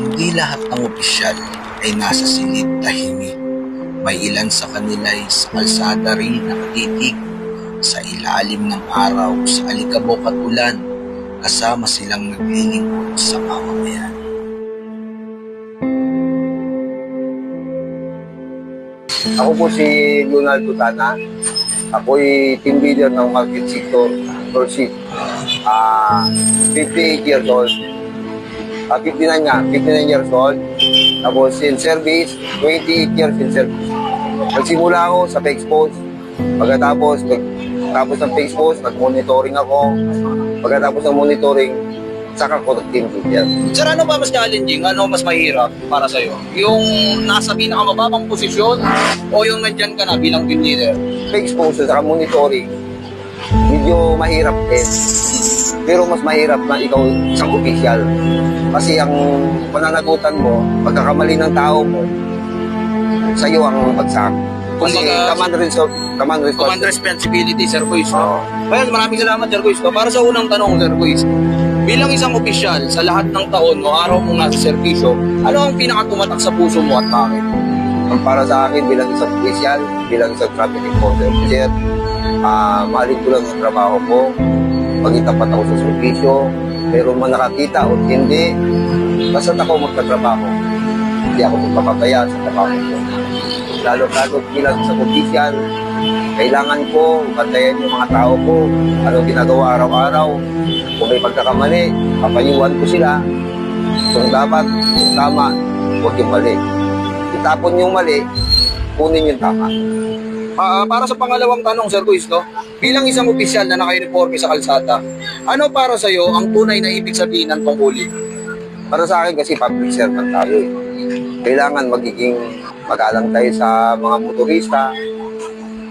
Hindi lahat ng opisyal ay nasa silid tahimik. May ilan sa kanila ay sa kalsada rin nakatitig sa ilalim ng araw sa alikabok at ulan, kasama silang naglilingkod sa mamamayan. Ako po si Leonardo Tana. Ako'y team leader ng market sector, Torsit. 58 years old. 59 nga, 59 years old. Tapos in service, 28 years in service. Nagsimula ako sa PEXPOS. Pagkatapos ng PEXPOS, nag-monitoring ako. Pagkatapos ng monitoring, saka ko nag-team leader. Sir, ano ba mas challenging? Ano mas mahirap para sa'yo? Yung nasa pinakamababang posisyon o yung nandyan ka na bilang team leader? PEXPOS at saka monitoring, medyo mahirap din. Pero mas mahirap na ikaw isang official. Kasi ang pananagutan mo, pagkakamali ng tao mo, sa iyo ang bagsak. Kasi command responsibility, Sir Kuis. Oo. Well, maraming salamat, Sir Kuis. Para sa unang tanong, Sir Kuis, bilang isang opisyal sa lahat ng taon o araw mong nasa serbisyo, ano ang pinakatumatak sa puso mo at bakit? Ang para sa akin bilang isang official, bilang isang traffic enforcer officer, mahalin ko lang ang trabaho ko, maging tapat ako sa serbisyo, pero man nakakita o hindi, basta ako magtatrabaho. Hindi ako magpapataya sa trabaho ko. Lalo bilang isang official, kailangan ko bantayan yung mga tao ko, ano ginagawa araw-araw. Kung may pagkakamali, papayuhan ko sila. Kung dapat, kung tama, huwag yung mali. Itapon yung mali, kunin yung tama. Para sa pangalawang tanong, Sir Kuis, bilang isang opisyal na naka-uniforme sa kalsada, ano para sa iyo ang tunay na ibig sabihin ng tungkulin? Para sa akin kasi public servant tayo eh. Kailangan magiging magalang tayo sa mga motorista,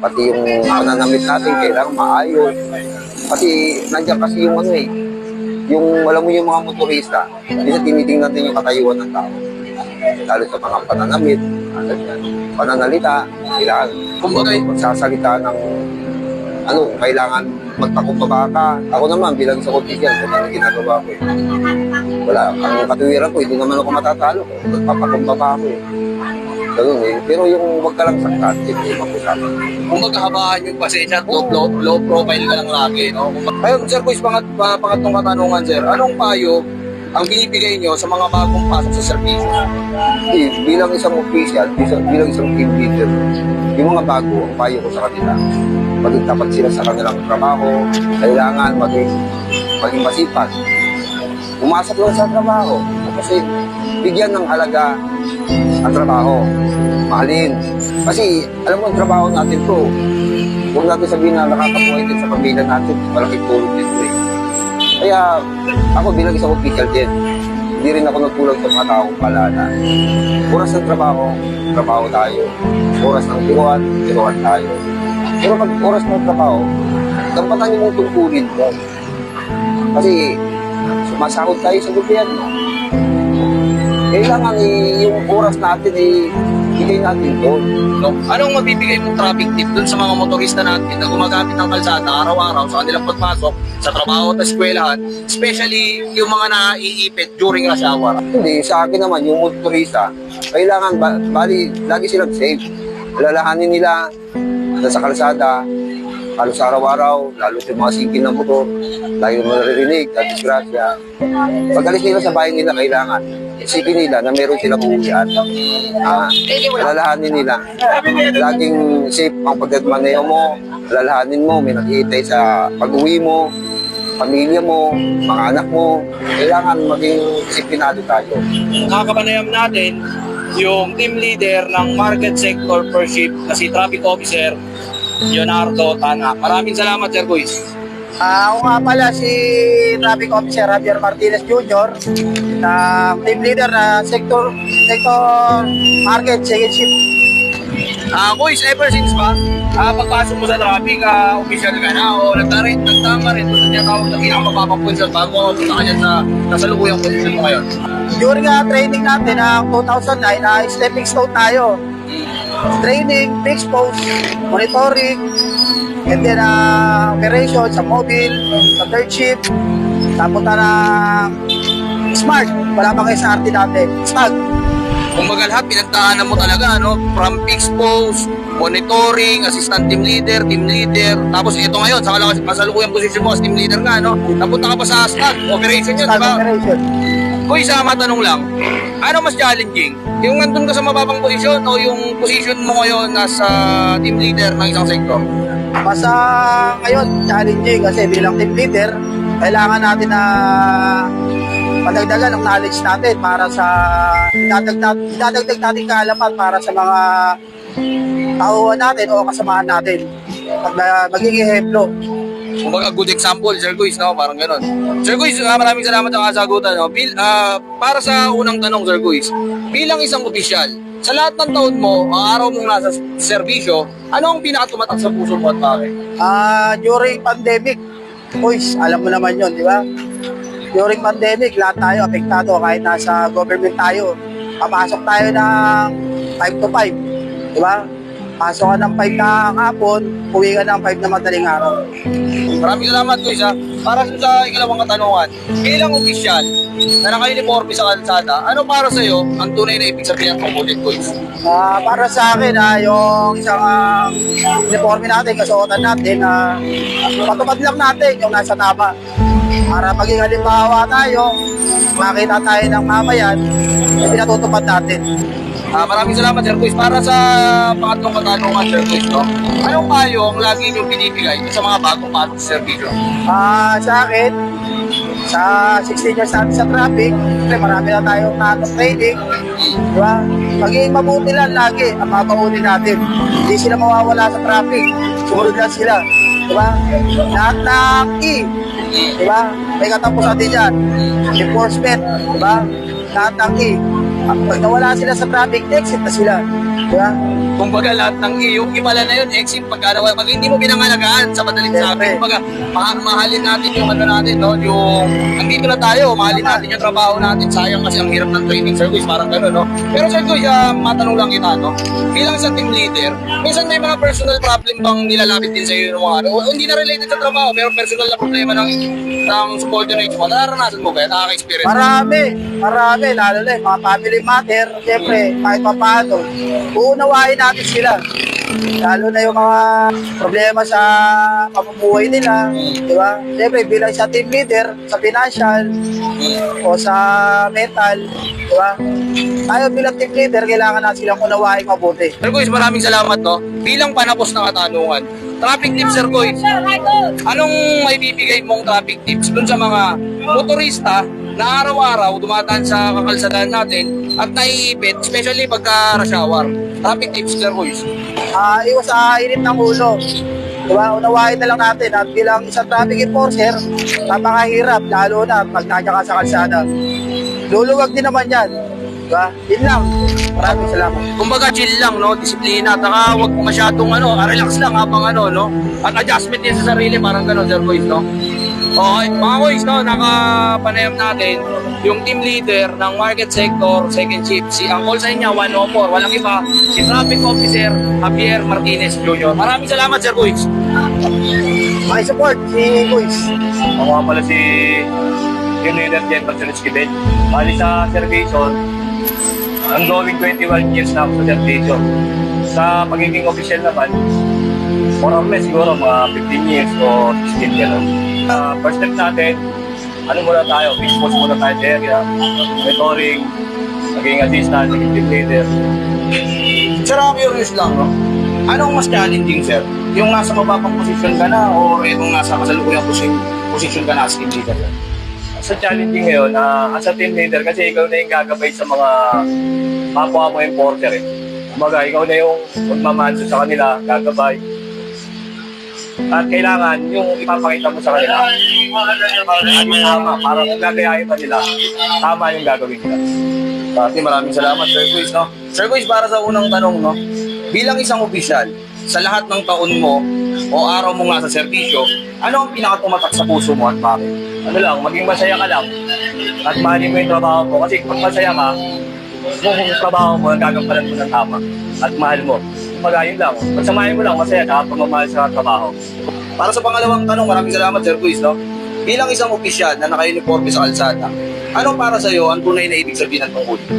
pati yung pananamit natin kailangan maayos. Kasi nandiyan kasi yung ano eh, yung alam mo yung mga motorista, minsan tinitingnan natin yung katayuan ng tao. Lalo sa mga pananamit, pananalita, kailangan magsasalita ng kailangan magpakumbaba ka. Ako naman bilang isang official, kung ano ginagawa ko eh. Wala, ang katuwiran ko, hindi naman ako matatalo kung magpapakumbaba ako eh. Ganun eh. Pero yung wag ka lang saktat, hindi mag-usapan. Kung magkahabaan yung pasensya at low profile ka lang lagi, no? Ayun, Sir Kuis, pangatlong katanungan, Sir. Anong payo ang binibigay nyo sa mga bagong pasok sa serbisyo? Bilang isang official, bilang isang team leader, yung mga bago, ang payo ko sa kanila, maging tapat sila sa kanilang trabaho, kailangan maging masipag. Umasap lang sa trabaho, kasi bigyan ng halaga ang trabaho, mahalin. Kasi alam mo, ang trabaho natin to, huwag natin sabihin na nakakabuhay din sa pamilya natin, malaking tulong dito eh. Kaya ako bilang isang official din, hindi rin ako nagtulong sa mga taong palana. Oras ng trabaho tayo. Oras ng tiruan tayo. Pero pag oras ng trabaho, dampatan niyo mong tungkulin mo. Kasi sumasahod tayo sa gobyerno. Kailangan yung oras natin bigay natin doon. No? Anong mabibigay mong traffic tip dun sa mga motorista natin na gumagamit ng kalsada araw-araw sa kanilang pagpasok sa trabaho at eskwelahan, especially yung mga naiipit during rush hour? Hindi, sa akin naman, yung motorista, kailangan lagi silang safe. Alalahanin nila sa kalsada, halos araw-araw, lalo sa mga singkil ng motor, lagi mo naririnig, at disgrasya. Pag alis nila sa bahay nila, kailangan isipin nila na meron silang uwian. Alalahanin nila, laging safe ang pagdadmaneho mo, alalahanin mo, may nakihintay sa pag-uwi mo, pamilya mo, mga anak mo, kailangan maging disiplinado tayo. Nakakapanayam natin yung team leader ng market sector per ship na si Traffic Officer Leonardo Tana. Maraming salamat, Sir Kuis. Ako nga pala si Traffic Officer Javier Martinez Jr. Team leader na sector market second shift. Kuis, ever since ba, pagpasok mo sa traffic, official ka na o nagtama rin doon niya tawag na pinakamapapapulsal bago punta ka dyan sa kasalukuyang posisyon mo ngayon? During training natin ng 2009, stepping stone tayo. Training, fixed post, monitoring, and then operation sa mobile, sa third shift, napunta na Smart. Wala pa kayo sa RT dati. Smart. Kumbaga lahat, pinagdaanan mo talaga, ano? From fixed post, monitoring, assistant team leader, tapos ito ngayon, sa kasalukuyang posisyon mo as team leader nga, no? Napunta ka pa sa STAG, operation yun, di Stag ba? operation. Kung isa matanong lang, ano mas challenging? Yung nandun ka sa mababang posisyon o yung posisyon mo ngayon nasa team leader ng isang sektor? Basta ngayon, challenging kasi bilang team leader, kailangan natin na padagdagan ng knowledge natin para sa idadagdag natin kaalaman para sa mga tauhan natin o kasamahan natin. At magiging ehemplo. Kumbaga, good example, Sir Guis, no? Parang gano'n. Sir Guis, maraming salamat sa kasagutan, no? Para sa unang tanong, Sir Guis, bilang isang opisyal, sa lahat ng taon mo, ang araw mong nasa serbisyo, ano ang pinakatumatak sa puso mo at bakit? During pandemic, boys, alam mo naman yon, di ba? During pandemic, lahat tayo apektado kahit nasa government tayo. Papasok tayo ng 5 to 5, di ba? Pasok ka ng 5 na hapon, uwi ka ng 5 na madaling araw. Maraming salamat, Guis, ha? Para sa ikalawang katanungan, bilang opisyal na naka-uniforme sa kalsada, ano para sa iyo ang tunay na ibig sabihin ng ulit, Guis? Para sa akin, yung isang uniforme natin, kasuotan natin, patupad lang natin yung nasa tama. Para maging halimbawa tayo, makita tayo ng mamayan, pinatutupad natin. Maraming salamat, Sir Guis. Para sa pangatlong katanungan, Sir Guis, no? Anong payo ang lagi niyong binibigay sa mga bagong pasok sa servisyo? Sa akin, sa 16 years natin sa traffic, marami na tayong training, di ba? Maging mabuti lang lagi ang mga paunin natin. Hindi sila mawawala sa traffic. Sumunod lang sila. Di ba? Lahat ng di ba? May katapusan din yan. Enforcement, di ba? Lahat ng pag nawala sila sa traffic, exit na sila. Di ba? Kumbaga, lahat ng yung pala na yun, exit pagka hindi mo pinangalagaan sa madaling sabi. Kumbaga, mahalin natin yung ano natin, no? Yung, andito na tayo, mahalin natin yung trabaho natin. Sayang kasi ang hirap ng training, Sir Guis, parang gano'n, no? Pero Sir Guis, matanong lang kita, no? Bilang isang team leader, minsan may mga personal problem bang nilalapit din sa iyo ng mga ano? O, hindi na related sa trabaho, pero personal na problema ng subordinates mo. Nararanasan mo ba yan? Nakaka-experience? Marami, lalo na yung mga family matter, siyempre, kahit pa paano, uunawain natin sila. Lalo na yung mga problema sa pamumuhay nila, di ba? Siyempre, bilang sa team leader, sa financial, o sa mental, di ba? Tayo bilang team leader, kailangan na silang unawain mabuti. Sir Guis, maraming salamat, no? Bilang panapos ng katanungan, traffic tips, Sir Guis. Anong may bibigay mong traffic tips dun sa mga motorista na araw-araw dumadaan sa kakalsadaan natin at naiipit, especially pagka rush hour? Traffic tips, Sir Guis. Iwas sa init ng ulo. Diba? Unawain na lang natin at bilang isang traffic enforcer, napakahirap, lalo na pag nandiyan ka sa kalsada. Luluwag din naman yan. Diba? Yun lang. Maraming salamat. Kumbaga, chill lang, no? Disiplina. Taka, wag masyadong, relax lang habang, no? At adjustment din sa sarili, parang gano'n, Sir Guis, no? Okay, mga boys, no? Nakapanayam natin yung team leader ng market sector, second shift. Ang call sign niya, 104. Walang iba, si Traffic Officer Javier Martinez Jr. Maraming salamat, Sir Guis. May support si Boys. Ako nga pala si team leader Jen Patrick. Bali sa servisyon, ongoing 21 years na ako sa servisyon. Sa pagiging official naman, more or less siguro mga 15 years o 16 years. First step natin, muna tayo, expose muna tayo sa area, monitoring, maging assistant, maging team leader. Sir, ako curious lang, no? Anong mas challenging, sir? Yung nasa mababang posisyon ka na o itong nasa kasalukuyang posisyon ka na as team leader? Sa challenging ngayon, as a team leader, kasi ikaw na yung gagabay sa mga kapwa mo enforcer eh. Kumbaga, ikaw na yung magmamanso sa kanila, gagabay. At kailangan yung ipapakita mo sa kanila tama, para kung gagayahin pa nila, tama yung gagawin nila. Maraming salamat, Sir Guis, no? Sir Guis, para sa unang tanong, no? Bilang isang opisyal, sa lahat ng taon mo o araw mo nga sa serbisyo, ano ang pinakatumatak sa puso mo at bakit? Ano lang, maging masaya ka lang at mahalin mo yung trabaho mo. Kasi pag masaya ka, yung trabaho mo, gagampanan mo ng tama at mahal mo. Kumbaga, yun lang. Pag samahin mo lang, masaya ka at pagmamahal sa trabaho. Para sa pangalawang tanong, maraming salamat, Sir Guis, no? Bilang isang opisyal na naka-uniforme sa kalsada, Ano para sa'yo ang tunay na ibig sabihin ng tungkulin?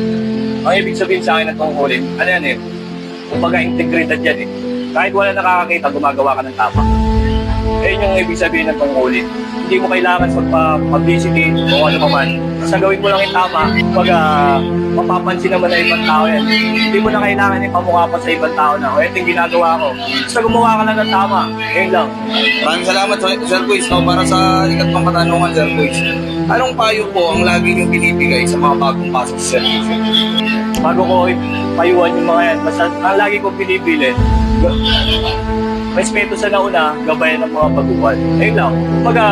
Ang ibig sabihin sa akin ng tungkulin, ano yan eh, kumbaga integridad yan eh. Kahit wala nakakakita, gumagawa ka ng tama. Ayun yung ibig sabihin ng tungkulin. Hindi mo kailangan publicity o ano pa man. Basta gawin mo lang yung tama, kumbaga mapapansin naman na ibang tao yan. Hindi mo na kailangan ipamukha pa sa ibang tao na, o ito yung ginagawa ko. Basta gumawa ka lang ng tama. Ayun lang. Maraming salamat, Sir Quiz, no? Para sa ikatlong katanungan, Sir Quiz. Anong payo po ang lagi niyong binibigay sa mga bagong pasok sa service? Bago ko payuhan yung mga yan, basta ang lagi kong pinipili, respeto sa nauna, gabayan ng mga baguhan. Ayun lang. Kumbaga,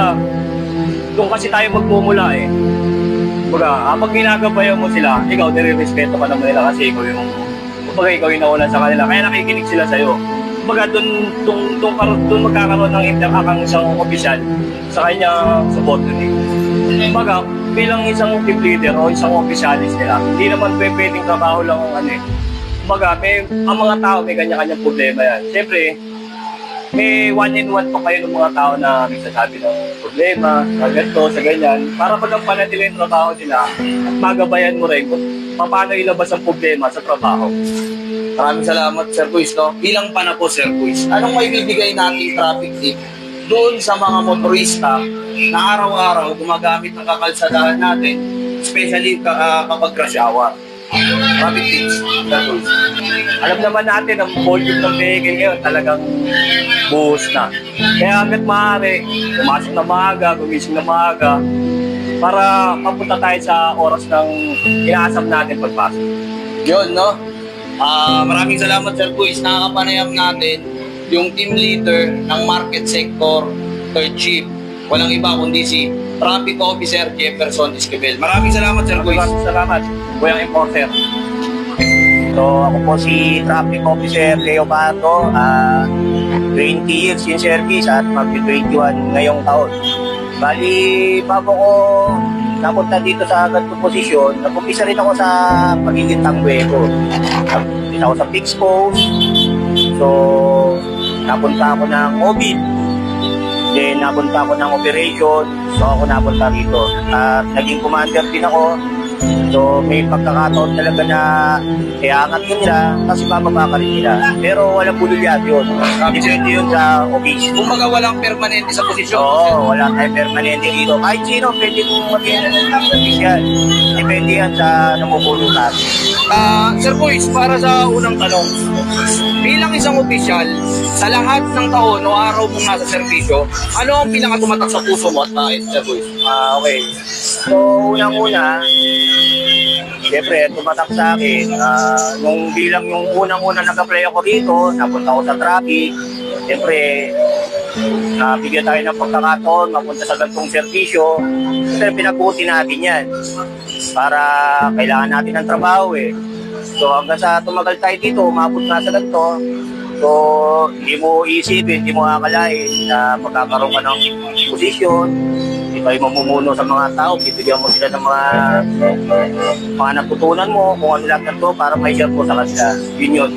doon kasi tayo magmumula eh. Kumbaga, pag ginagabayan mo sila, ikaw, nire-respeto ka naman nila kasi ikaw yung nauna sa kanila. Kaya nakikinig sila sa'yo. Kumbaga, doon magkakaroon ng interact ang isang opisyal sa kanyang subordinate. Kumbaga, bilang isang team leader o isang opisyalis nila, hindi naman pwedeng trabaho lang ang ano eh. Kumbaga, ang mga tao may kanya-kanyang problema yan. Siyempre, may one-in-one pa kayo ng mga tao na nagsasabi ng problema, sa ganito, sa ganyan. Para pagampanan nila yung trabaho nila at magabayan mo rin kung paano ilabas ang problema sa trabaho. Maraming salamat, Sir Quiz, no? Bilang pana po, Sir Quiz, anong may bibigay nating traffic tip doon sa mga motorista na araw-araw gumagamit ng kakalsadahan natin, especially kapag rush hour? Traffic tips, Sir Quiz. Alam naman natin ang volume ng vehicle ngayon talagang buhos na. Kaya hanggat maaari, pumasok na maaga, gumising na maaga, para mapunta tayo sa oras ng inaasam natin pagpasok. Yun, no? Maraming salamat, Sir Quiz. Nakakapanayam natin yung team leader ng market sector, third chief. Walang iba kundi si Traffic Officer Jefferson Esquivel. Maraming salamat, Sir Quiz. Maraming salamat, Kuyang Importer. So, ako po si Traffic Officer Leo Pato, 20 years in service at mag-21 ngayong taon. Bali, bago ko napunta dito sa ganitong posisyon, nag-umpisa rin ako sa pagiging tangwego. Nag-umpisa ako sa fixed post. So, napunta ako ng OBID. Then, napunta ako ng operation. So, ako napunta rito. At naging commander din ako. So, may pagkakataon talaga na iangat ka nila, tapos bababa ka rin nila. Pero walang bululyat yun. Depende yun sa office. Kumbaga walang permanente sa posisyon. Oo, wala tayong permanente dito. Kahit sino, pwede mong maging official. Depende yan sa namumulo natin. Sir Quiz, para sa unang tanong, bilang isang opisyal, sa lahat ng taon o araw mong nasa serbisyo, ano ang pinakatumatak sa puso mo at bakit, Sir Quiz? Okay. So, unang-una, siyempre, tumatak sa akin, nung bilang yung unang-una nag-apply ako rito, napunta ako sa traffic, siyempre, bigyan tayo ng pagkakataon, mapunta sa gantong serbisyo, siyempre, pinag-uti natin yan, para kailangan natin ng trabaho eh. So, hanggang sa tumagal tayo dito, umabot na sa ganito, so, hindi mo iisipin, hindi mo akalain na magkakaroon ka ng posisyon, kayo mamumuno sa mga tao, bibigyan mo sila ng mga natutunan mo, kung ano lang ito para may share po sa kanila. Yun yun.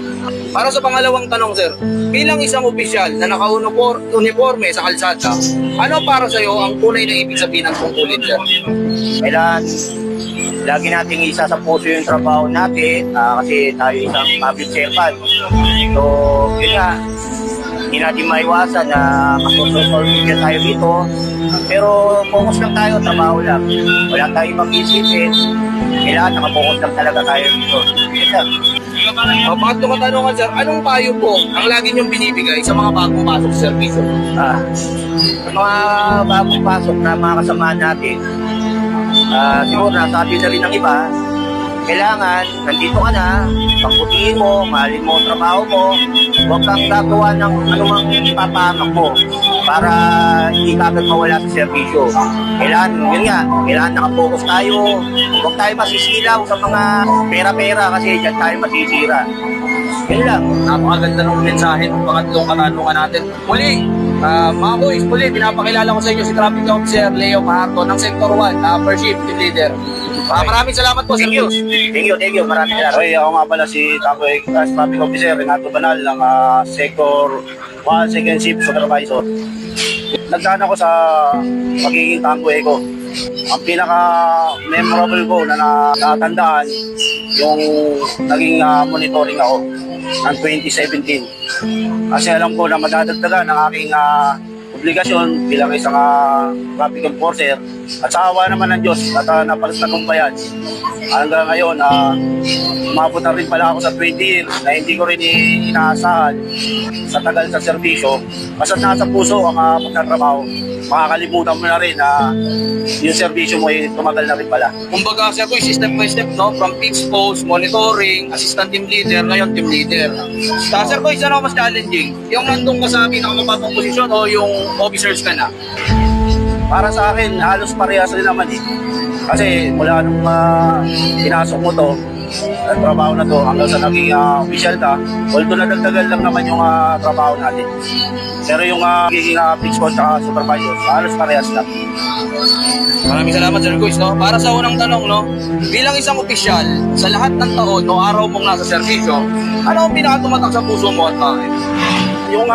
Para sa pangalawang tanong, Sir, bilang isang opisyal na naka-uniforme sa kalsada, ano para sa iyo ang tunay na ibig sabihin ng tungkulin, Sir? Kailangan lagi nating isa sa puso yung trabaho natin kasi tayo isang public servant. So, yun nga, hindi natin maiwasan na masusunod tayo dito. Pero focus lang tayo, trabaho lang. Wala tayong mag-isipin. Kailangan nakapokus lang talaga tayo dito. Pangatlong katanungan, Sir, anong payo po ang lagi niyong binibigay sa mga bagong pasok sa servisyo? Sa mga bagong pasok na mga kasamahan natin, siguro nasabi na rin ng iba, kailangan, nandito ka na, pagputihin mo, mahalin mo ang trabaho mo, huwag kang gagawa ng anumang ipapahamak mo para hindi ka agad mawala sa servisyo. Kailangan, yun nga, kailangan nakapokus tayo, huwag tayo masisilaw sa mga pera-pera kasi dyan tayo masisira. Yun lang. Napakaganda ng mensahe ng pangatlong katanungan natin. Muli, mga boys, muli, pinapakilala ko sa inyo si Traffic Officer Leo Maharto ng Sector 1, First Chief Team Leader. Maraming salamat po, Sir Quiz. Thank you. Maraming salamat. Okay, ako nga pala si Traffic Officer Renato Banal ng Sector 1 Second Shift Supervisor. Nagdaan ako sa pagiging tango eco. Ang pinaka-memorable ko na natandaan, yung naging monitoring ako ng 2017. Kasi alam ko na madadagdagan ang aking obligasyon bilang isang traffic enforcer. At sa awa naman ng Diyos at napagtagumpayan. Hanggang ngayon, umabot na rin pala ako sa 20 years na hindi ko rin inaasahan sa tagal sa serbisyo. Basta nasa puso ang pagtatrabaho, makakalimutan mo na rin na yung serbisyo mo ay tumagal na rin pala. Kumbaga, Sir Boy, step by step, no? From fixed post, monitoring, assistant team leader, ngayon team leader. Sir Boy, ano mas challenging? Yung nandun ka sa pinakamababang posisyon o yung officers ka na? Para sa akin, halos parehas rin naman eh. Kasi mula nung pinasok mo to, ang trabaho na to, hanggang sa naging official ka, although nadagdagan lang naman yung trabaho natin. Pero yung magiging fixed post at supervisor, halos parehas lang. Maraming salamat, Sir Boy, no? Para sa unang tanong, no? Bilang isang opisyal, sa lahat ng taon o araw mong nasa serbisyo, ano ang pinakatumatak sa puso mo at bakit? Yung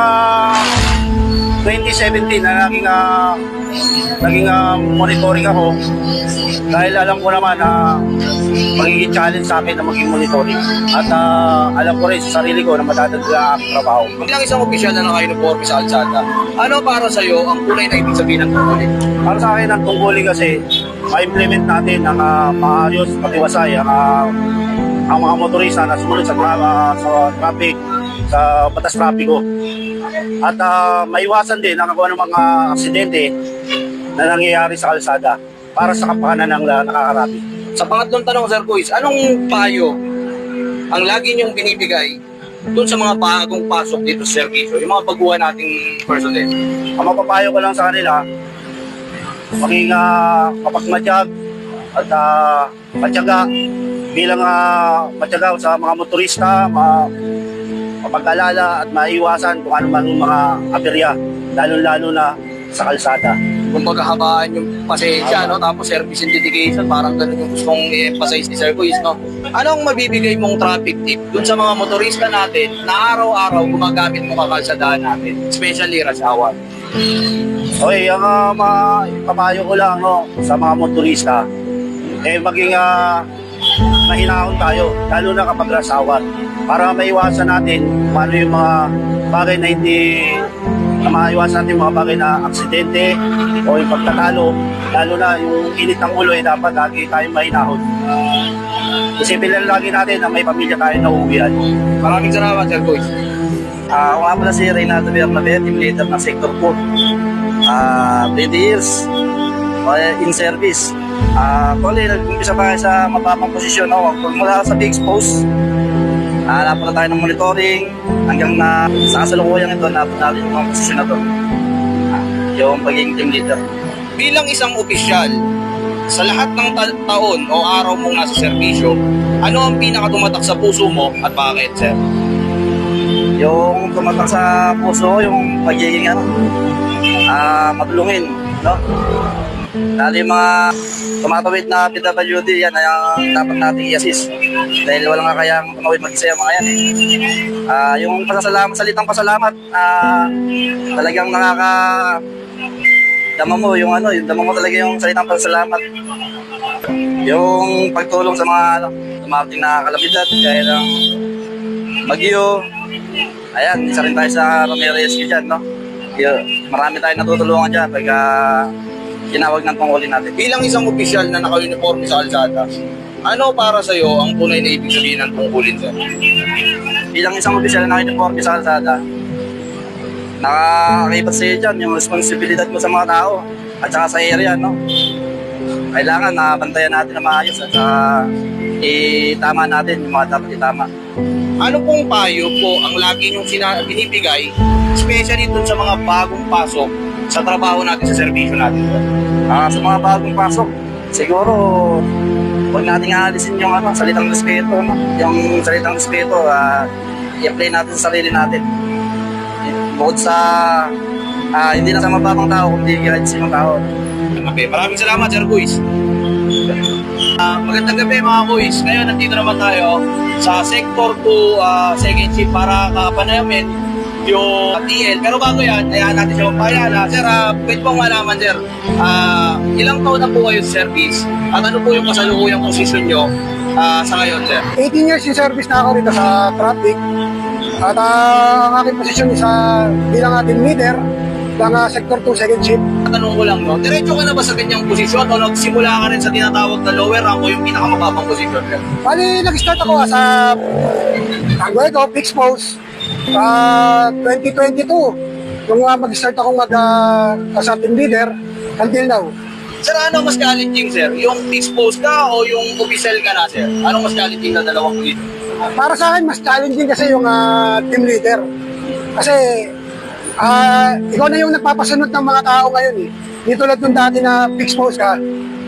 2017 na naging monitoring ako dahil alam ko naman na magiging challenge sa akin na maging monitoring at alam ko rin sa sarili ko na madadagdagan ang trabaho. Bilang isang opisyal na naka-uniforme sa kalsada, ano para sa iyo ang tunay na ibig sabihin ng tungkulin? Para sa akin ang tungkulin kasi ma-implement natin ang maayos, patiwasay ang mga motorista na sumunod sa traffic, sa batas trapiko. At maiwasan din ang mga aksidente na nangyayari sa kalsada para sa kapakanan ng nakakarami. Sa pangatlong tanong, Sir Boy, anong payo ang lagi niyong binibigay doon sa mga bagong pasok dito sa serbisyo, yung mga baguhan nating personnel? Ang mapapayo ko lang sa kanila, maging mapagmatyag at matyaga bilang matyaga sa mga motorista, mapag-alala at maiwasan kung ano man yung mga aberya, lalo-lalo na sa kalsada. Kung magkahabaan yung pasensya, no? Tapos service and dedication, parang ganun yung gustong i-emphasize ni Sir Boy, no? Anong mabibigay mong traffic tip dun sa mga motorista natin na araw-araw gumagamit mo kakalsadaan natin, especially rush hour? Okay, ang papayo ko lang sa mga motorista, maging mahinahon tayo, lalo na kapag rush hour, para maiwasan natin kung ano yung mga bagay na maiwasan natin mga bagay na aksidente o yung pagtatalo, lalo na yung init ng ulo dapat lagi tayong mahinahon. Isipin lang lagi natin na may pamilya tayo na uuwian. Maraming salamat, Sir Boy. Ako nga pala si Reynaldo Bernabe, team leader ng Sector 4. 20 years in service. Actually, nag-umpisa tayo sa mababang posisyon. Mula sa big post, napunta tayo ng monitoring hanggang na sa kasalukuyang ito, napunta natin yung mga posisyon na ito. Yung pagiging team leader. Bilang isang opisyal, sa lahat ng taon o araw mong nasa serbisyo, ano ang pinakatumatak sa puso mo at bakit, Sir? Yung tumatak sa puso, yung pagiging matulungin, no? Lalo yung mga tumatawid na PWD, yan ay dapat nating i-assist. Dahil walang kakayang tumawid mag-isa yung mga yan eh. Yung pasasalamat, salitang pasalamat, talagang dama mo yung yung dama mo talaga yung salitang pasasalamat. Yung pagtulong sa mga dumating na kalamidad, gaya ng bagyo. Ayan, isa rin tayo sa Romero Rescue dyan, no? Marami tayong natutulungan dyan pagka tinawag ng tungkulin natin. Bilang isang opisyal na naka-uniforme sa kalsada, ano para sa iyo ang tunay na ibig sabihin ng tungkulin, Sir? Bilang isang opisyal na naka-uniforme sa kalsada, nakakaibat sa iyo dyan yung responsibilidad mo sa mga tao at saka sa area, no? Kailangan na bantayan natin na maayos at itama natin yung mga dapat itama. Ano pong payo po ang lagi niyong binibigay, especially dun sa mga bagong pasok sa trabaho natin, sa serbisyo natin? Sa mga bagong pasok, siguro huwag nating aalisin yung salitang respeto, no? Yung salitang respeto, i-apply natin sa sarili natin. Bukod sa hindi na sa mababang tao, kundi kahit sinong tao. Okay, maraming salamat, Sir Boys. Magandang gabi, mga boys. Ngayon, nandito naman tayo sa Sector 2 second shift para kapanayamin yung TL. Pero bago yan, ayahan natin siya magpakilala. Sir, pwede pong malaman, sir, ilang taon na po kayo sa service? At ano po yung kasalukuyang posisyon nyo sa ngayon, sir? 18 years yung service na ako rito sa traffic. At ang aking posisyon is bilang team leader ng Sector 2 second shift. Tanong ko lang, no? Diretso ka na ba sa ganyang posisyon o nagsimula ka rin sa tinatawag na lower rank o yung pinakamababang posisyon, sir? Bali, nag-start ako sa tanggoy ko, fixed post. 2022, nung mag-start akong sa team leader until now. Sir, ano mas challenging, sir? Yung fixed post ka o yung official ka na, sir? Anong mas challenging na dalawang position? Para sa akin, mas challenging kasi yung team leader. Kasi ikaw na yung nagpapasunod ng mga tao ngayon eh. Di tulad nung dati na fixed post ka,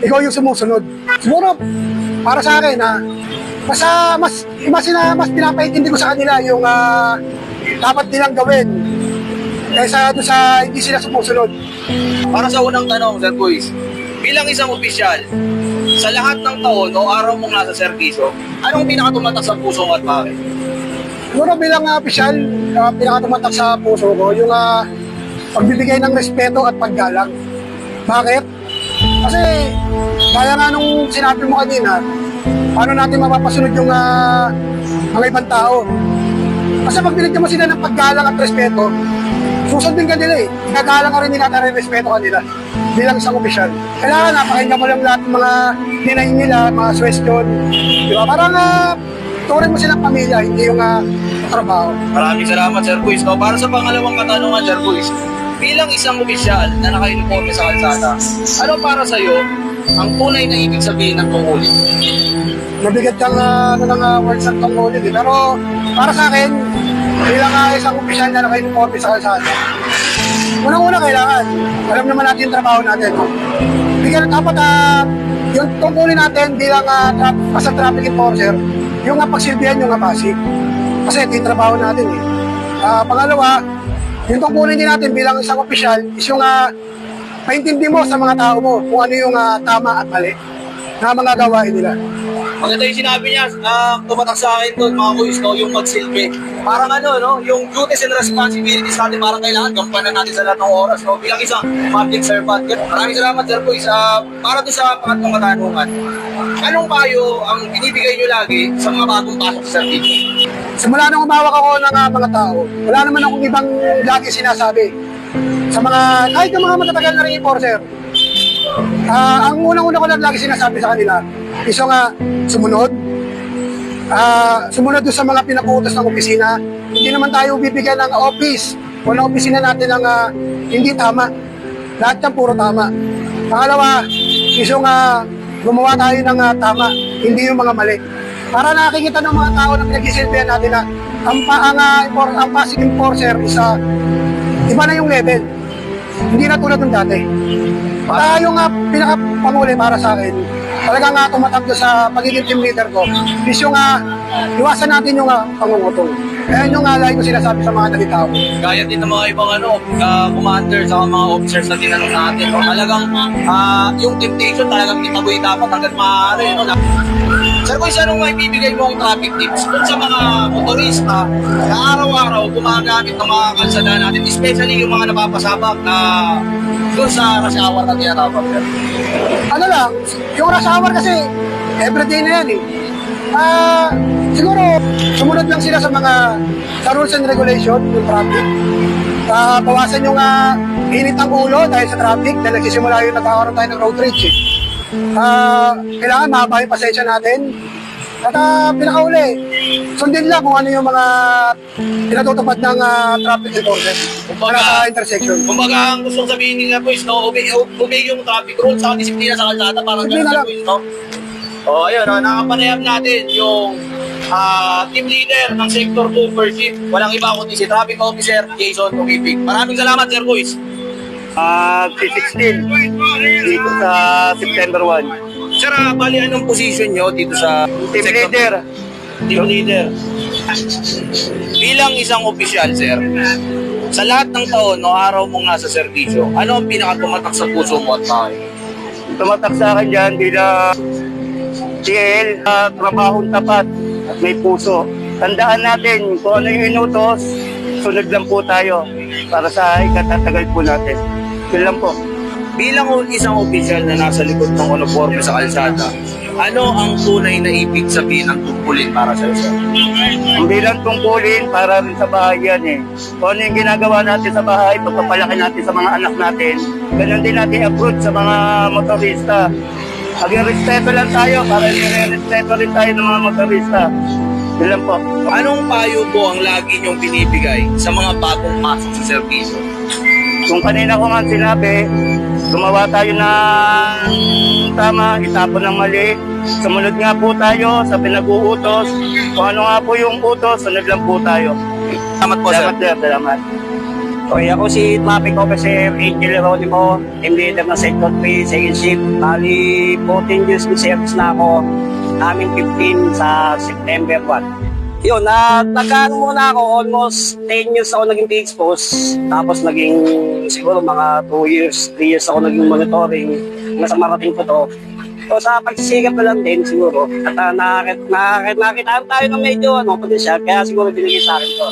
ikaw yung sumusunod. Siguro, para sa akin mas pinapaintindi ko sa kanila yung dapat nilang gawin kaysa doon sa hindi sila sumusunod. Para sa unang tanong, Sir Boys, bilang isang opisyal, sa lahat ng taon o araw mong nasa serbisyo, anong pinakatumatak sa puso mo at bakit? Siguro bilang opisyal, pinakatumatak sa puso ko yung pagbibigay ng respeto at paggalang. Bakit? Kasi kaya nga nung sinabi mo kanina, paano natin mapapasunod yung mga ibang tao? Kasi pag binigyan mo sila ng paggalang at respeto, susundin ka nila eh. Nagalang ka rin nila at respeto ka nila bilang isang opisyal. Kailangan napakinggan mo lang lahat ng mga ninayin nila, mga question. Di ba? Parang turin mo silang pamilya, hindi yung trabaho. Maraming salamat, Sir Boys. No? Para sa pangalawang katanungan, Sir Boys, bilang isang opisyal na naka-uniforme sa kalsada, ano para sa'yo ang tunay na ibig sabihin ng tungkulin? Mabigat kang words ng tungkulin eh. Pero para sa akin, bilang isang opisyal na naka-uniforme sa kalsada, unang-una kailangan, alam naman natin yung trabaho natin. Bigyan dapat yung tungkulin natin bilang as a traffic enforcer, yung pagsilbihan yung pasig. Kasi ito yung trabaho natin eh. Pangalawa, yung tungkulin din natin bilang isang opisyal is yung paintindi mo sa mga tao mo kung ano yung tama at mali na mga gawain nila. Maganda yung sinabi niya, tumatak sa akin doon, mga boys, no, yung magsilbi. Parang no, yung duties and responsibilities natin, parang kailangan gampanan natin sa lahat ng oras, no, bilang isang public servant. Maraming salamat, Sir Boys. Para doon sa pangatlong katanungan, anong payo ang binibigay niyo lagi sa mga bagong pasok sa service? Simula nung umawak ako ng mga tao, wala naman akong ibang lagi sinasabi. Sa mga, kahit yung mga matatagal na rin enforcer, ang unang-una ko lang lagi sinasabi sa kanila, is yung sumunod. Sumunod doon sa mga pinaputos ng opisina. Hindi naman tayo bibigyan ng office o ng opisina natin ng hindi tama. Lahat yan puro tama. Pangalawa, is yung gumawa tayo ng tama, hindi yung mga mali. Para nakikita ng mga tao na pinag-isilbihan natin na ang passing enforcer is iba na yung level. Hindi na tulad ng dati. Yung pinaka-panguli para sa akin, talagang tumatak doon sa pagiging team leader ko, is yung iwasan natin yung pangungutong. Kaya yung lagi ko sinasabi sa mga nalitao. Gaya din ng mga ibang commanders at mga officers na tinanong natin. No? Talagang yung temptation talagang itaboy dapat hanggang maaari. No? Sir Boys, anong may bibigay mo ang traffic tips dun sa mga motorista na araw-araw gumagamit ng mga kalsada natin, especially yung mga napapasabak na dun sa rush hour na tinatawag? Ano lang, yung rush hour kasi everyday na yan eh. Siguro, sumunod lang sila sa rules and regulation, yung traffic. Bawasan yung init ng ulo dahil sa traffic, dahil nagsisimula yung nagkakaroon tayo ng road rage eh. Kailangan mahaba yung pasensya natin. At pinakauli, sundin lang kung ano yung mga pinatutupad ng traffic enforcement para sa intersection. Kumbaga, ang gustong sabihin nila, boys, no, obey yung traffic rules sa disiplina sa kalsada, parang Disiplina gano'n, lang. boys, no? Ayun, nakapanayam natin yung team leader ng Sector 2 First Shift. Walang iba kundi si Traffic Officer Jason Umipig. Maraming salamat, Sir Boys. P16 dito sa September 1. Sir, bali anong position nyo dito sa Team Sector leader. 2? Team leader. Bilang isang opisyal, sir, sa lahat ng taon o araw mong nasa serbisyo, ano ang pinakatumatak sa puso mo at bakit? Tumatak sa akin dyan bilang TL, trabahong tapat at may puso. Tandaan natin kung ano yung inutos sunod lang po tayo para sa ikatatagal po natin. Yun lang po. Bilang isang opisyal na nasa likod ng uniforme sa kalsada, ano ang tunay na ibig sabihin ng tungkulin para sa iyo? Hindi lang tungkulin para rin sa bahay yan eh. Kung ano yung ginagawa natin sa bahay, pagpapalaki natin sa mga anak natin, ganun din natin approach sa mga motorista. Maging respeto lang tayo para nire-respeto rin tayo ng mga motorista. Yun lang po. Anong payo po ang lagi niyong binibigay sa mga bagong pasok sa serbisyo? Kung kanina ko nga sinabi, gumawa tayo ng tama, itapon ng mali. Sumunod nga po tayo sa pinag-uutos. Kung ano nga po yung utos, sunod lang po tayo. Salamat po, sir. Salamat, sir. Salamat. Okay, ako si Traffic Officer Angel Heronimo, team leader ng Sector 3, second shift. Bali, 14 years in service na ako. Namin 15 sa September 1. Yun, nagkaano muna ako, almost 10 years ako naging PX-post. Tapos naging siguro mga 2 years, 3 years ako naging monitoring. Nasa marating ko to. So sa pagsisigap na lang din siguro. At nakitaan tayo ng medyo potensyal, kaya siguro binigay sa akin to.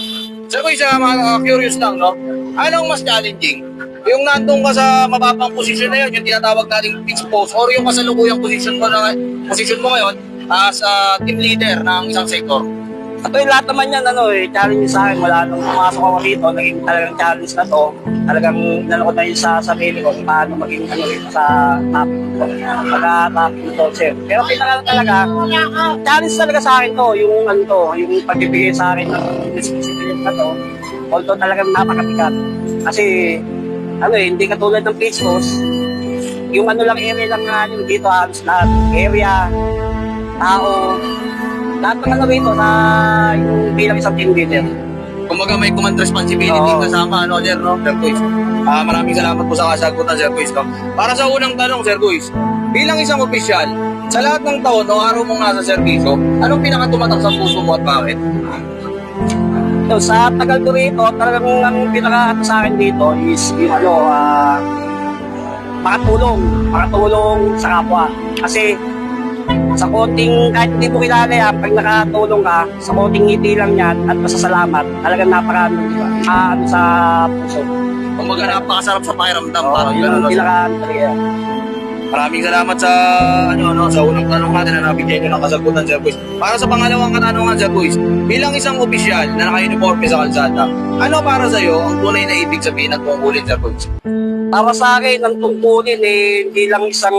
Sir, kung isa curious lang, no? Anong mas challenging? Yung nandun ka sa mababang posisyon na yun, yung tinatawag nating pitch post, or yung kasalukuyang posisyon mo ngayon as team leader ng isang sektor? At lahat naman yan, challenge sa akin. Wala nung pumasok ako rito, naging talagang challenge na to. Talagang ko na yun sa sarili ko kung paano maging rito sa topic ko. Pagka-topic nito, sir. Pero talaga, challenge talaga sa akin to, yung yung pagbibigay sa akin ng responsibility na to. Although talagang napakabigat. Kasi, hindi katulad ng pitch post. Yung lang area lang nga yun dito, halos lahat. Area, tao, lahat ng rito na yung bilang isang team leader. Kumbaga may command responsibility Oo. kasama, Sir, no? Sir Guys. Maraming salamat po sa kasagutan, Sir Guys, no? Para sa unang tanong, Sir Guys, bilang isang opisyal, sa lahat ng taon, no, araw mong nasa serbisyo, anong pinakatumatak sa puso mo at bakit? So, sa tagal ko rito, talagang ang pinaka sa akin dito is yung makatulong sa kapwa. Kasi sa konting, kahit hindi mo kilala yan, pag nakatulong ka, sa konting ngiti lang yan at pasasalamat, talagang napakarami, di ba? Sa puso. Kumbaga napakasarap sa pakiramdam, Oo, parang yun gano'n. ang No? pinaka talaga. Maraming salamat sa sa unang tanong natin na nabigyan nyo ng kasagutan, Sir Guys. Para sa pangalawang katanungan, Sir Guys, bilang isang opisyal na naka-uniforme sa kalsada, ano para sa iyo ang tunay na ibig sabihin ng tungkulin, Sir Guys? Para sa akin, ang tungkulin hindi lang isang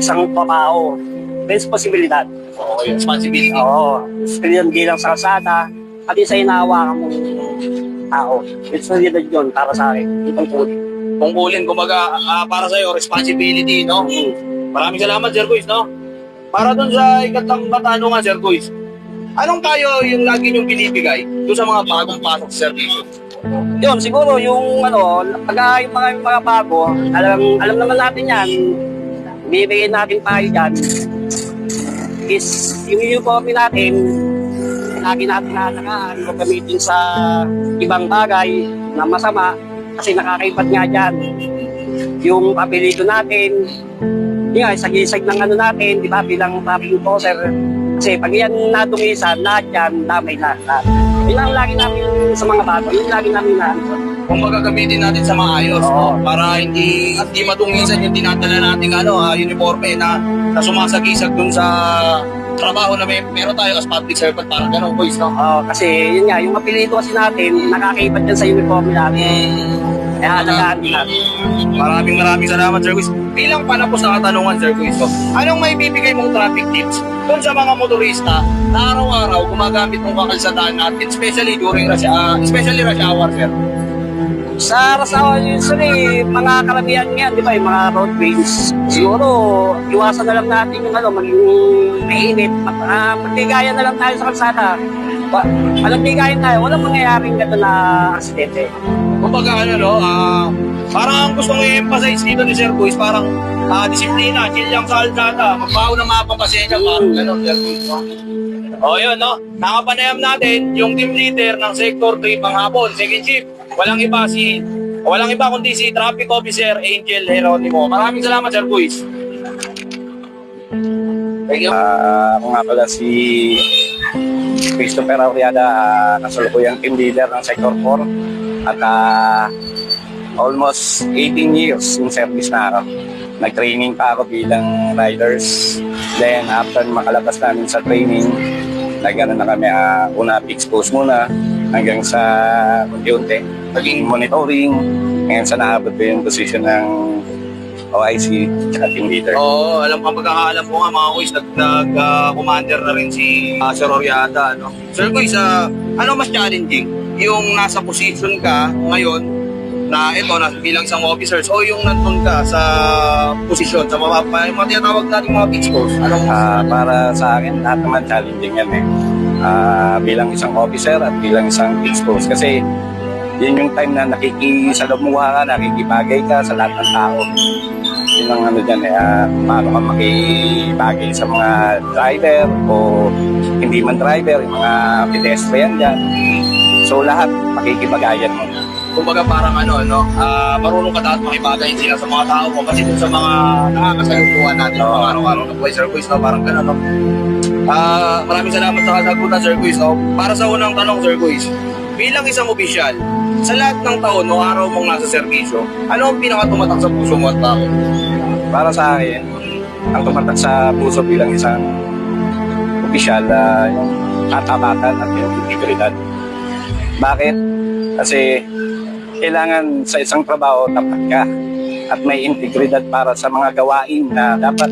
isang trabaho. Responsibilidad. Okay, responsibility. Oo. Responsibilidad bilang sa kalsada, pati sa hinahawakan mong tao. Responsibilidad yun para sa akin. Yung tungkulin. Tungkulin, kumbaga, para sa iyo, responsibility, no? Maraming salamat, Sir Guys, no? Para dun sa ikatlong katanungan, Sir Guys, anong tayo yung lagi niyong binibigay doon sa mga bagong pasok sa servisyo? Yun, siguro yung pag yung mga bago, alam naman natin yan, bibigyan natin tayo dyan, is yung uniforme natin, lagi natin nalakaan, gamitin sa ibang bagay na masama, kasi nakakaibat nga dyan. Yung apelyido natin, yun nga, isag-isag ng natin, di ba, bilang traffic enforcer. Kasi pag yan nadungisan, lahat yan, damay lahat. Yun ang lagi namin sa mga bago, yun lagi namin Kung magagamitin natin sa maayos, Oo. no? Para hindi madungisan yung tinatala nating uniforme na sumasagisag dun sa trabaho na meron tayo as public servant, parang gano'n, boys, no? Kasi yun nga, yung apelyido kasi natin, nakakaibat yan sa uniforme natin. Kaya alagaan din natin. Maraming salamat, Sir Guys. Bilang panapos na katanungan, Sir Guys, anong may bibigay mong traffic tips dun sa mga motorista na araw-araw gumagamit ng kakalsadaan natin, especially during rush hour, sir? Sa rasawa usually, mga karamihan yan, di ba, yung mga road rage. Siguro, iwasan na lang natin yung maging mainit. Magbigayan na lang tayo sa kalsada. Magbigayan tayo, walang mangyayaring gano'n na aksidente. Kumbaga, parang gusto kong i-emphasize dito ni Sir Guys, parang disiplina, chill lang sa kalsada, magbaho na mapapasensya, parang gano'n, Sir Guys, no? O yun, no? Nakapanayam natin yung team leader ng Sector 3 panghapon, second shift. Walang iba kundi si Traffic Officer Angel Heronimo. Maraming salamat, Sir Guys. Thank you. Ako nga pala si Christopher Auriada, kasalukuyang team leader ng Sector 4 at almost 18 years in service na ako. Nag-training pa ako bilang riders. Then after makalabas namin sa training, nag-ano na kami, una fixed post muna hanggang sa unti-unti. Naging monitoring, hanggang sa naabot ko yung position ng OIC at team leader. Oo, alam ang pagkakaalam ko nga mga kuys, nag-commander na rin si Sir Oriata, no? Sir Kuys, ano mas challenging? Yung nasa position ka ngayon, na ito, bilang isang officers, o yung nandun ka sa posisyon, sa mga tinatawag natin mga fixed post? Anong Para sa akin, lahat naman challenging yan eh. Bilang isang officer at bilang isang fixed post. Kasi yun yung time na nakikisalamuha ka, nakikibagay ka sa lahat ng tao. Yun ang ano dyan eh, paano ka makibagay sa mga driver o hindi man driver, yung mga pedestrian dyan. So lahat, makikibagayan mo. kumbaga parang marunong ka dapat makibagay sila sa mga tao mo kasi dun sa mga nakakasalukuhan natin mga araw-araw na buhay, Sir Kuys, no? Parang gano'n, no? Maraming salamat sa kasagutan, Sir Kuys, no? Para sa unang tanong, Sir Kuys, bilang isang opisyal, sa lahat ng taon o araw mong nasa serbisyo, ano ang pinakatumatak sa puso mo at bakit? Para sa akin, ang tumatak sa puso bilang isang opisyal, yung katapatan at yung integridad. Bakit? Kasi kailangan sa isang trabaho tapat ka at may integridad para sa mga gawain na dapat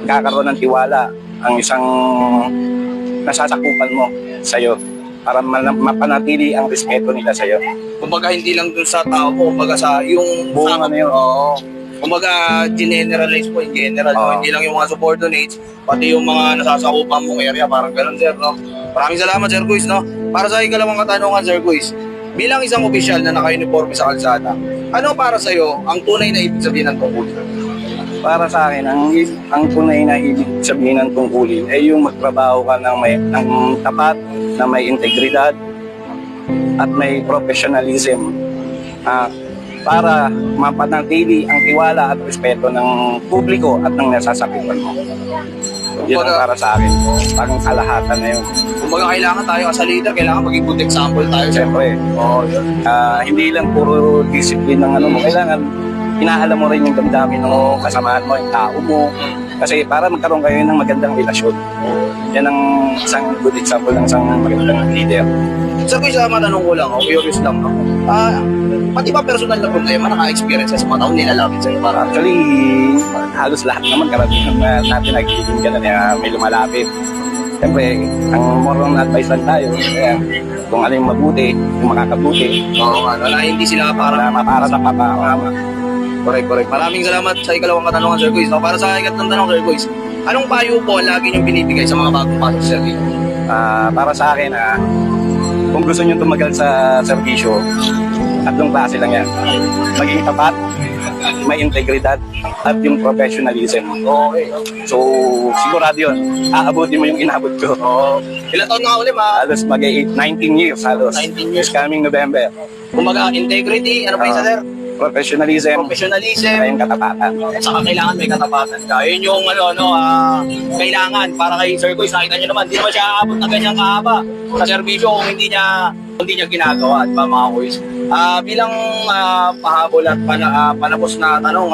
kakaroon ng tiwala ang isang nasasakupan mo sa'yo para mapanatili ang respeto nila sa'yo. Kumbaga hindi lang dun sa tao mo, kumbaga sa yung Buong ano yun. Oo. Kumbaga generalize po in general, no? Oo. Hindi lang yung mga subordinates, pati yung mga nasasakupan mong area, parang ganun, sir, no? Maraming salamat, Sir Kuys, no? Para sa ikalawang katanungan, Sir Kuys, bilang isang opisyal na naka-uniforme sa kalsada, ano para sa'yo ang tunay na ibig sabihin ng tungkulin? Para sa akin, ang tunay na ibig sabihin ng tungkulin ay yung magtrabaho ka ng tapat, na may integridad at may professionalism para mapanatili ang tiwala at respeto ng publiko at ng nasasakupan mo. Yun ang para sa akin. Parang kalahatan na yun. Kumbaga kailangan tayo as a leader, kailangan maging good example tayo, sir. Siyempre, hindi lang puro discipline ng ano mo. Kailangan inaalam mo rin yung damdamin ng kasamaan mo, yung tao mo. Kasi para magkaroon kayo ng magandang relasyon. Yan ang isang good example ng isang magandang leader. Sir Kuys, matanong ko lang, curious lang, no? Pati ba personal na problema, naka-experience sa mga taon nilalapit sa'yo? Para Actually, halos lahat naman karamihan na natin nagiging ganun na may lumalapit. Siyempre, ang moral na advice lang tayo, kung ano yung mabuti, yung makakabuti, na hindi sila parang para sa kapakama. correct. Maraming salamat sa ikalawang katanungan, Sir Kuys. No? Para sa ikatlong tanong, Sir Kuys, anong payo po lagi niyong binibigay sa mga bagong pasok sa service? Para sa akin, kung gusto nyo tumagal sa serbisyo, tatlong klase lang yan. Maging tapat, may integridad, at yung professionalism. Okay. So, sigurado yun. Aabutin mo yung inabot ko. Ilang taon na uli, Halos 19 years halos. 19 years. This coming November. Kumbaga, integrity, ano pa yung sa sir? Professionalism, Professionalism, at yung katapatan. at saka kailangan may katapatan ka. Yun yung kailangan para kay Sir Kuys. Nakita nyo naman, di naman siya aabot na ganyang kahaba sa serbisyo kung hindi niya ginagawa, at ba mga Kuys. Bilang pahabol at panapos na tanong,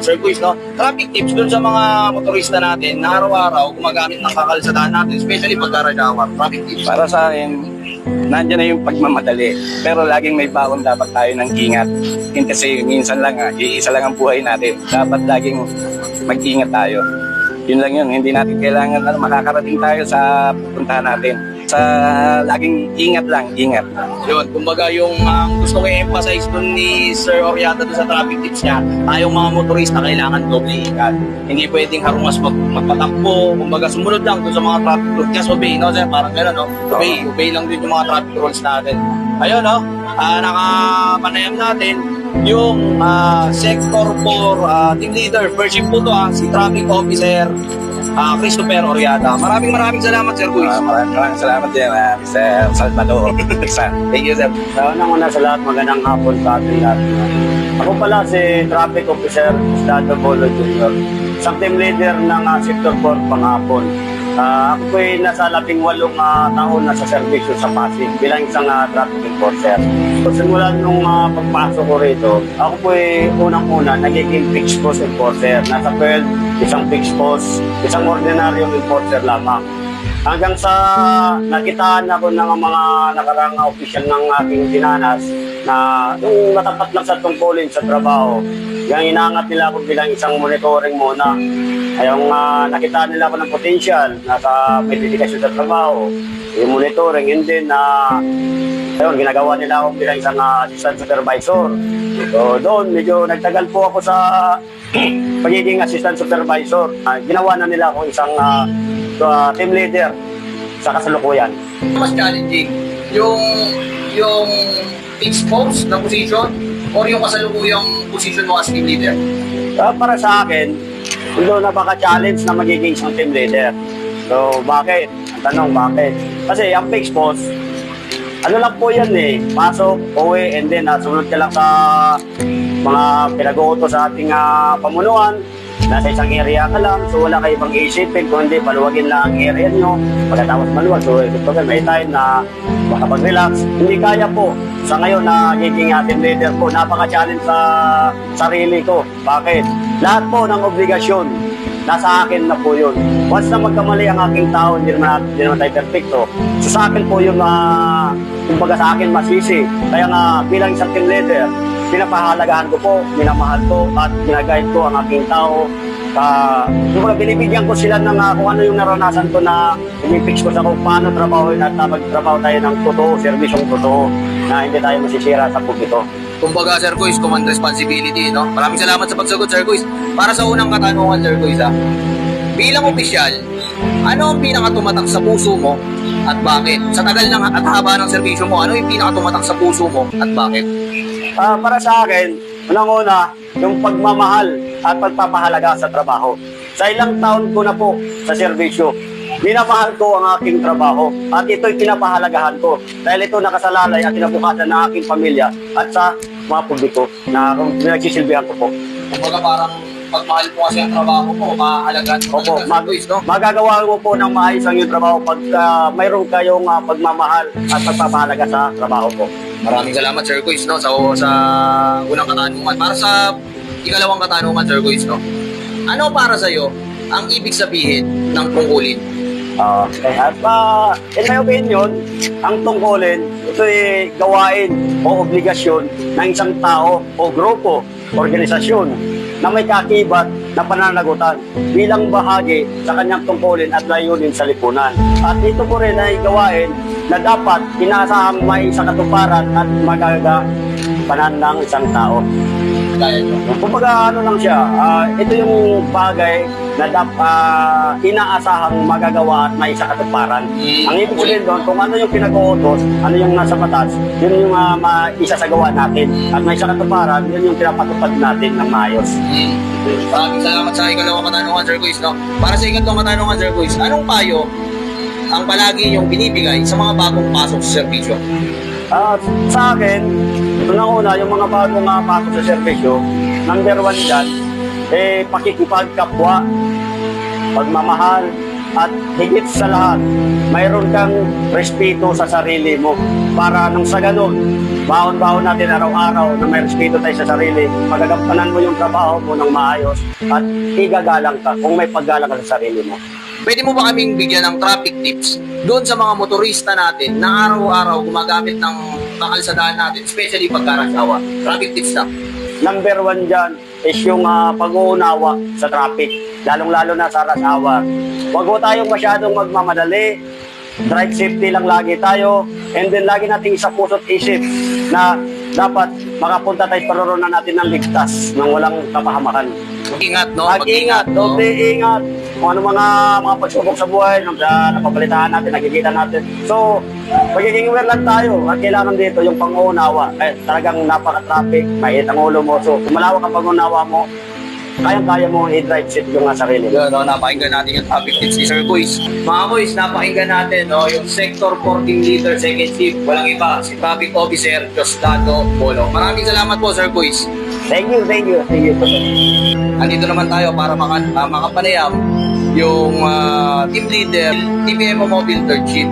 Sir Kuys, no? Traffic tips dun sa mga motorista natin na araw-araw gumagamit ng kakalsadaan natin, especially pagka-rush traffic tips. Para sa akin, nandiyan na yung pagmamadali. Pero laging may baon dapat tayo ng ingat. Kasi minsan lang, iisa lang ang buhay natin. Dapat laging mag-ingat tayo. Yun lang yun. Hindi natin kailangan makakarating tayo sa puntahan natin. Sa laging ingat lang, ingat. Yun, kumbaga yung gusto ko i-emphasize dun ni Sir Oriata dun sa traffic tips niya, tayong mga motorista kailangan doble ingat. Hindi pwedeng harungas magpatakbo, kumbaga sumunod lang dun sa mga traffic rules. Just obey, no? Sir, parang gano'n, no? Obey lang din yung mga traffic rules natin. Ayun, no? Nakapanayam natin yung Sector 4 Team Leader, first shift po to, si Traffic Officer Christopher Oriata. Maraming salamat, Sir Kuys. Maraming salamat din, Mr. Salvador. Thank you, sir. Una sa lahat, magandang hapon sa ating lahat. Ako pala si Traffic Officer Estado Bolo Jr. isang team leader ng Sector 4 Panghapon. Ako po ay nasa 18 taon na sa serbisyo sa Pasig bilang isang traffic enforcer. So, simulan nung pagpasok ko rito, ako po ay unang-una nagiging fixed post enforcer. Nasa PERL, isang fixed post, isang ordinaryong enforcer lamang. Hanggang sa nakitaan ako ng mga nakarang opisyal ng aking dinanas na yung matapat lang sa tungkulin sa trabaho, yung inangat nila ako bilang isang monitoring muna. Ayong nakita nila ako ng potential na may dedikasyon sa trabaho, yung monitoring, and then ayun, ginagawa nila ako bilang isang assistant supervisor. So doon, medyo nagtagal po ako sa pagiging assistant supervisor. Ginawa na nila ako isang team leader sa kasalukuyan. Mas challenging yung fixed post na position or yung kasalukuyang position mo as team leader? Para sa akin, doon napaka-challenge na magiging isang team leader. So, bakit? Ang tanong, bakit? Kasi ang fixed post, ano lang po yan eh, pasok, uwi, and then sumunod ka lang sa mga pinag-uutos sa ating pamunuan. Nasa isang area ka lang, so wala kayo ibang iisipin, kung hindi, paluwagin lang ang area nyo. Pagkatapos maluwag, so ito may time na makapag-relax. Hindi kaya po. Sa ngayon na nagiging team leader po, napaka-challenge sa sarili ko. Bakit? Lahat po ng obligasyon, nasa akin na po yun. Once na magkamali ang aking tao, hindi naman tayo perfecto. So sa akin po yun, kumbaga sa akin masisi. Kaya nga, bilang isang team leader, pinapahalagahan ko po, minamahal ko, at ginagayad ko ang aking tao. Kumbaga binibigyan ko sila ng kung ano yung naranasan ko na pinipix ko sa kung paano trabahoin at magtrabaho tayo ng totoo, serbisyong totoo, na hindi tayo masisira sa publiko. Kumbaga, Sir Kuis, command responsibility, no? Maraming salamat sa pagsagot, Sir Kuis. Para sa unang katanungan, Sir Kuis, bilang opisyal, ano ang pinakatumatak sa puso mo at bakit? Sa tagal ng at haba ng serbisyo mo, ano yung pinakatumatak sa puso mo at bakit? Para sa akin, unang-una, yung pagmamahal at pagpapahalaga sa trabaho. Sa ilang taon ko na po sa serbisyo, minamahal ko ang aking trabaho at ito'y pinapahalagahan ko dahil ito nakasalalay at kinabukasan ng aking pamilya at sa mga publiko na pinagsisilbihan ko po. Kumbaga parang pagmahal mo kasi ang trabaho mo, mahalagaan mo Opo, talaga, Sir Kuis, no? magagawa mo po ng maayos ang iyong trabaho pag mayroon kayong pagmamahal at pagpapahalaga sa trabaho po. Maraming salamat, Sir Kuis, no? Sa unang katanungan. Para sa ikalawang katanungan, Sir Kuis, no? Ano para sa'yo ang ibig sabihin ng tungkulin? At in my opinion, ang tungkulin, ito'y gawain o obligasyon ng isang tao o grupo, organisasyon na may kakibat na pananagutan bilang bahagi sa kanyang tungkulin at layunin sa lipunan. At ito po rin ay gawain na dapat inaasahang may sa katuparan at magagampanan ng isang tao. Kaya nyo. Kumbaga ano lang siya, ito yung bagay na inaasahang magagawa at may sa katuparan. Ang ibig sabihin doon, kung ano yung pinag-uutos, ano yung nasa batas, yun yung isasagawa natin. At may sa katuparan, yun yung pinapatupad natin ng maayos. Maraming salamat sa ikalawang katanungan, Sir Kuis, no? Para sa ikatlong katanungan, Sir Kuis, anong payo ang palagi yung binibigay sa mga bagong pasok sa serbisyo? Sa akin, unang-una, yung mga bagong pasok sa serbisyo, number 1 dyan, pakikipagkapwa, pagmamahal, at higit sa lahat, mayroon kang respeto sa sarili mo. Para nang sa ganun, baon-baon natin araw-araw na may respeto tayo sa sarili, magagampanan mo yung trabaho mo ng maayos at igagalang ka kung may paggalang ka sa sarili mo. Pwede mo ba kaming bigyan ng traffic tips doon sa mga motorista natin na araw-araw gumagamit ng kakalsadaan natin, especially pagka-rush hour? Traffic tips na. Number 1 dyan is yung pag-uunawa sa traffic, lalong-lalo na sa rush hour. Huwag mo tayong masyadong magmamadali, drive safety lang lagi tayo, and then lagi nating sa puso't isip na dapat makapunta tayo paroronan natin ng ligtas, ng walang kapahamakan. Mag-ingat, no? Mag-ingat, no? doble ingat. Kung ano mga pagsubok sa buhay, napapalitaan natin, nakikita natin. So, magiging aware lang tayo at kailangan dito yung pang-uunawa. Talagang napaka-traffic, mait ang ulo mo. So, kung malawak ang pang-uunawa mo, kayang-kaya mo i-drive seat yung sarili. Yun, no, napakinggan natin yung traffic tips ni Sir Kuis. Mga Kuis, napakinggan natin, no, yung Sector 14 Leader Second Chief, walang iba, si Traffic Officer Jostado Bolo. Maraming salamat po, Sir Kuis. Thank you. Andito naman tayo para makapanayam yung team leader, TPMO Mobile Third Shift.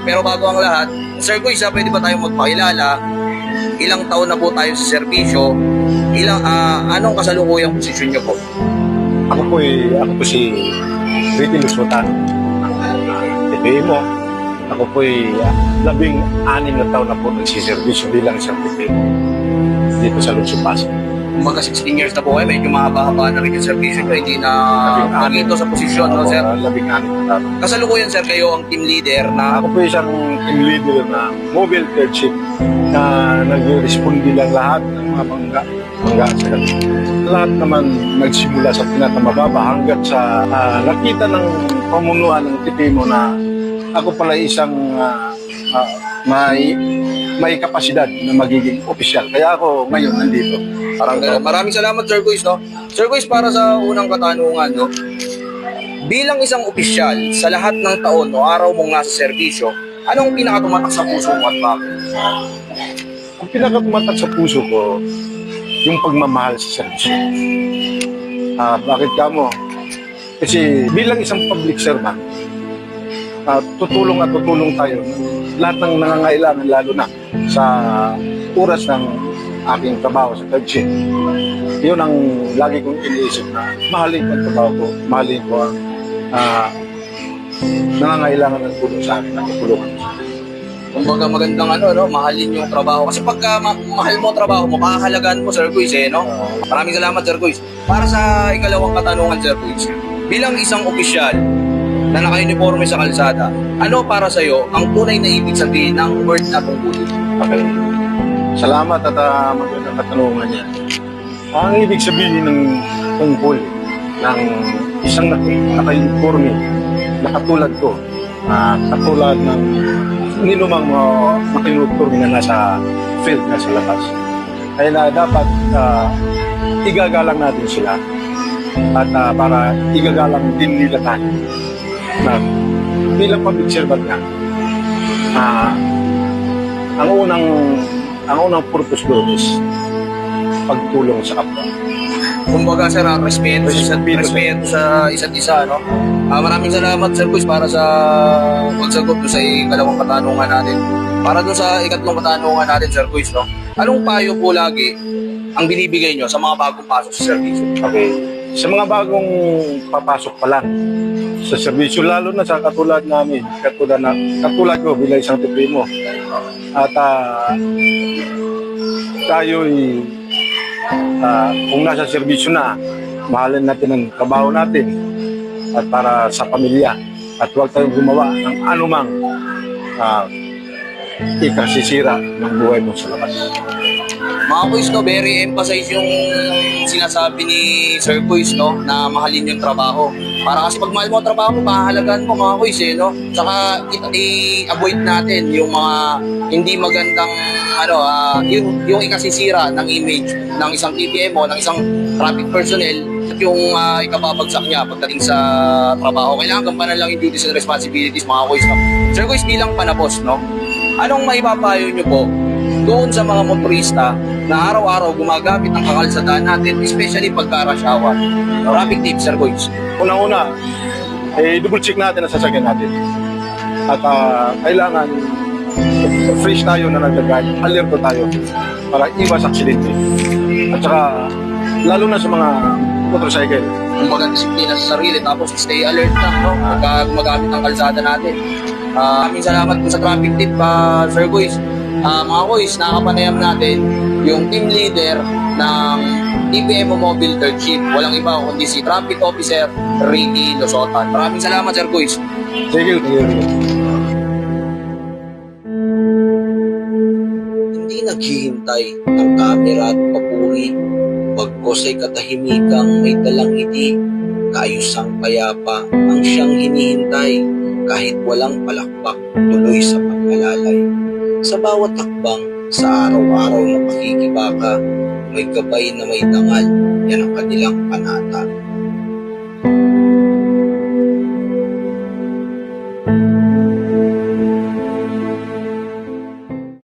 Pero bago ang lahat, Sir Kuis, pwede ba tayong magpakilala? Ilang taon na po tayo sa serbisyo? Anong kasalukuyang posisyon niyo po? Ako po si Ricky Lusutan. TPMO. Ako po'y 16 na taon na po nagsiservisyo bilang isang TPMO dito sa Luzon, Pasig. Kumbaga 16 years na po kayo, medyo mahaba-haba na rin yung serbisyo nyo, hindi na pagito sa posisyon, no, sir? 16 na taon. Kasalukuyan, sir, kayo ang team leader na Ako po isang team leader na mobile third shift na nag-respondi lang lahat ng mga mangga sa kanila. Lahat naman nagsimula sa pinakamababa hanggat sa nakita ng pamunuan ng TPMO na ako pala isang may kapasidad na magiging opisyal. Kaya ako ngayon nandito. Maraming salamat, Sir Kuis, no? Sir Kuis, para sa unang katanungan, no? Bilang isang opisyal, sa lahat ng taon o araw mong nasa serbisyo, anong pinakatumatak sa puso mo at bakit? Ang pinakatumatak sa puso ko, yung pagmamahal sa serbisyo. Bakit ka mo? Kasi bilang isang public servant, tutulong at tutulong tayo lahat ng nangangailangan, lalo na sa oras ng aking trabaho sa third shift. Yun ang lagi kong iniisip na mahalin ko ang trabaho ko, mahalin ko ang nangangailangan ng tulong sa akin at tutulungan ko. Kumbaga magandang mahalin yung trabaho. Kasi pagka mahal mo ang trabaho mo, pakahalagaan mo, Sir Kuis, no? Maraming salamat, Sir Kuis. Para sa ikalawang katanungan, Sir Kuis, bilang isang opisyal na naka-uniforme sa kalsada, ano para sa'yo ang tunay na ibig sabihin ng word na tungkulin? Okay. Salamat at magandang katanungan niya. Ang ibig sabihin ng tungkol ng isang naka-uniforme na katulad ko, katulad ng nilumang naka-uniforme na nasa field, nasa labas, ay na dapat igagalang natin sila at para igagalang din nila tayo na bilang public servant nga. Ang unang purpose doon is pagtulong sa kapwa. Kumbaga, sir, respeto sa isa't isa, no? Maraming salamat, Sir Kuis, para sa pagsagot sa ikalawang katanungan natin. Para doon sa ikatlong katanungan natin, Sir Kuis, no? Anong payo po lagi ang binibigay nyo sa mga bagong pasok sa serbisyo? Okay. Sa mga bagong papasok pa lang sa serbisyo, lalo na sa katulad namin, katulad ko bilang isang TPMO. At tayo'y kung nasa serbisyo na, mahalin natin ang trabaho natin at para sa pamilya, at huwag tayong gumawa ng anumang ikasisira ng buhay mo sa labas. Mga Kuis, no, very emphasize yung sinasabi ni Sir Kuis, no, na mahalin yung trabaho. Para kasi pag mahal mo ang trabaho mo, mahalagaan mo, mga Kuis, no? Saka i-avoid natin yung mga hindi magandang yung ikasisira ng image ng isang TPMO, ng isang traffic personnel, at yung ikababagsak niya pagdating sa trabaho. Kailangan gampanan lang yung duties and responsibilities, mga Kuis, no? Sir Kuis, bilang panabos, no, anong maipapayo nyo po doon sa mga motorista na araw-araw gumagamit ng kakalsadaan natin, especially pagka-rush hour? Traffic tips, Sir Kuis. Unang-una, double check natin ang sasakyan natin. At kailangan fresh tayo na nagdagay, alerto tayo para iwas aksidente. At saka, lalo na sa mga motorcycle, Kumbaga, disiplina sa sarili, tapos stay alert lang, no? Pagka gumagamit ng kalsada natin. Maraming salamat po sa traffic tip, Sir Kuis. Mga Kuis, nakakapanayam natin yung team leader ng TPMO Mobile Third Shift. Walang iba kundi si Traffic Officer Ricky Losotan. Maraming salamat, Sir Kuis. sige. Hindi naghihintay ng kamera at papuri. Pagkos ay katahimikang may dalang ngiti. Kaayusang payapa ang siyang hinihintay. Kahit walang palakpak, tuloy sa pag-alalay. Sa bawat takbang, sa araw-araw na pakikibaka, may gabay na may dangal, yan ang kanilang panata.